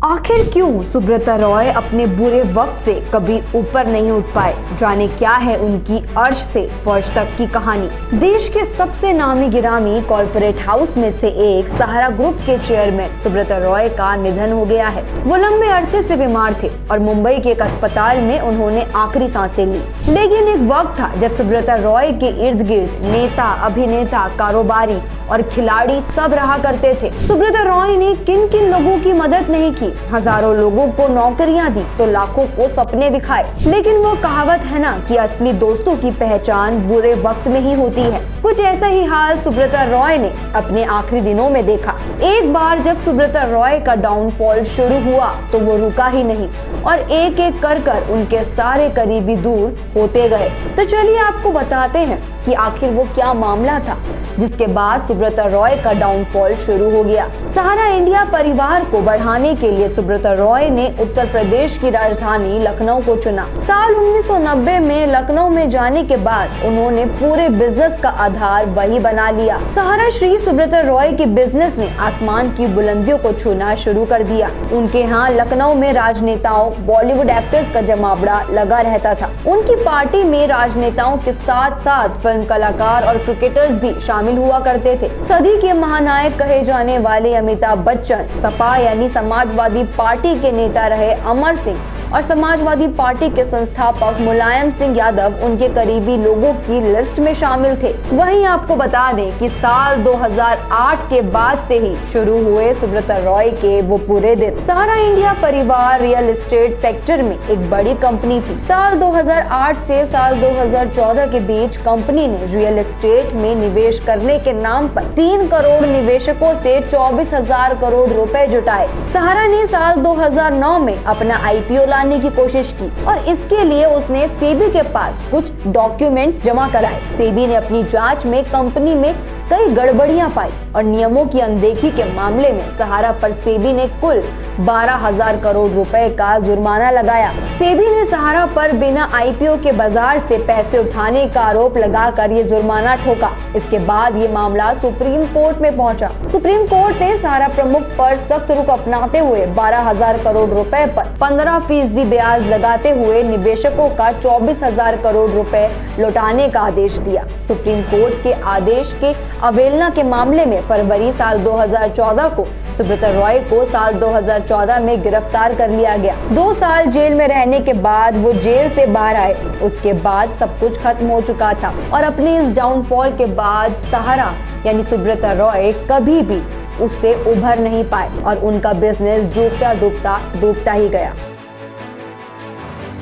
आखिर क्यों सुब्रता रॉय अपने बुरे वक्त से कभी ऊपर नहीं उठ पाए? जाने क्या है उनकी अर्श से फर्श तक की कहानी। देश के सबसे नामी गिरामी कॉर्पोरेट हाउस में से एक सहारा ग्रुप के चेयरमैन सुब्रता रॉय का निधन हो गया है। वो लंबे अरसे से बीमार थे और मुंबई के एक अस्पताल में उन्होंने आखिरी सांसें ली। लेकिन एक वक्त था जब सुब्रता रॉय के इर्द गिर्द नेता, अभिनेता, कारोबारी और खिलाड़ी सब रहा करते थे। सुब्रता रॉय ने किन किन लोगों की मदद नहीं की, हजारों लोगों को नौकरियां दी तो लाखों को सपने दिखाए। लेकिन वो कहावत है ना कि असली दोस्तों की पहचान बुरे वक्त में ही होती है। कुछ ऐसा ही हाल सुब्रता रॉय ने अपने आखिरी दिनों में देखा। एक बार जब सुब्रता रॉय का डाउनफॉल शुरू हुआ तो वो रुका ही नहीं और एक एक कर उनके सारे करीबी दूर होते गए। तो चलिए आपको बताते हैं कि आखिर वो क्या मामला था जिसके बाद सुब्रता रॉय का डाउनफॉल शुरू हो गया। सहारा इंडिया परिवार को बढ़ाने के लिए सुब्रता रॉय ने उत्तर प्रदेश की राजधानी लखनऊ को चुना। साल 1990 में लखनऊ में जाने के बाद उन्होंने पूरे बिजनेस का आधार वही बना लिया। सहारा श्री सुब्रता रॉय के बिजनेस ने आसमान की बुलंदियों को छूना शुरू कर दिया। उनके यहाँ लखनऊ में राजनेताओं, बॉलीवुड एक्टर्स का जमावड़ा लगा रहता था। उनकी पार्टी में राजनेताओं के साथ साथ फिल्म कलाकार और क्रिकेटर्स भी शामिल हुआ करते थे। सदी के महानायक कहे जाने वाले अमिताभ बच्चन, सपा यानी समाजवादी पार्टी के नेता रहे अमर सिंह और समाजवादी पार्टी के संस्थापक मुलायम सिंह यादव उनके करीबी लोगों की लिस्ट में शामिल थे। वहीं आपको बता दें कि साल 2008 के बाद से ही शुरू हुए सुब्रता रॉय के वो पूरे दिन। सहारा इंडिया परिवार रियल एस्टेट सेक्टर में एक बड़ी कंपनी थी। साल 2008 से साल 2014 के बीच कंपनी ने रियल एस्टेट में निवेश करने के नाम पर 3 करोड़ निवेशकों से 24,000 करोड़ रुपए जुटाए। सहारा ने साल 2009 में अपना IPO लाने की कोशिश की और इसके लिए उसने सेबी के पास कुछ डॉक्यूमेंट्स जमा कराए। सेबी ने अपनी जांच में कंपनी में कई गड़बड़ियां पाई और नियमों की अनदेखी के मामले में सहारा पर सेबी ने कुल 12,000 करोड़ रुपए का जुर्माना लगाया। सेबी ने सहारा पर बिना IPO के बाजार से पैसे उठाने का आरोप लगाकर ये जुर्माना ठोका। इसके बाद ये मामला सुप्रीम कोर्ट में पहुंचा। सुप्रीम कोर्ट ने सहारा प्रमुख पर सख्त रुख अपनाते हुए 12,000 करोड़ रुपए पर 15% ब्याज लगाते हुए निवेशकों का 24,000 करोड़ रुपए लौटाने का आदेश दिया। सुप्रीम कोर्ट के आदेश के अवहेलना के मामले में फरवरी साल 2014 को सुब्रता रॉय को साल 2014 में गिरफ्तार कर लिया गया। 2 साल जेल में रहने के बाद वो जेल से बाहर आए। उसके बाद सब कुछ खत्म हो चुका था और अपने इस डाउनफॉल के बाद सहारा यानी सुब्रता रॉय कभी भी उससे उभर नहीं पाए और उनका बिजनेस डूबता ही गया।